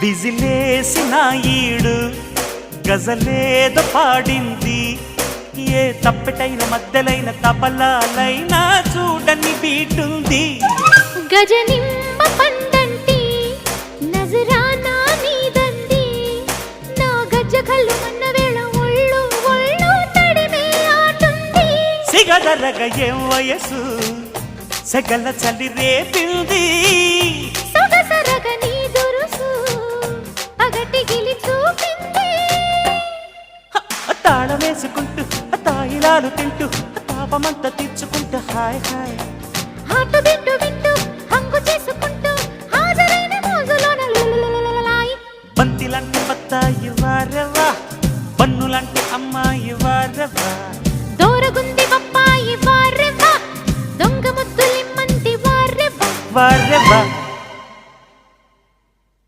విజిలేసిన ఈడు గజలేదో పాడింది, ఏ తప్పెటైన మధ్యలైన తపలాలైనా చూడని బీటుంది. గజనిమ్మ పండంటి నజరానా నీదండి, నా గజ్జ కళ్ళు అన్న వేళ ఒళ్ళు ఒళ్ళు తడిమే ఆటుంది. సిగదరగ ఏం వయసు సగల చలి రేపింది, సొగసరగ నీ దురుసు పగటి గిలి చూపింది. తాళం వేసుకుంటూ తాయిలాలు తింటూ తాపమంతా తీర్చుకుంటూ హాయ్ హాయ్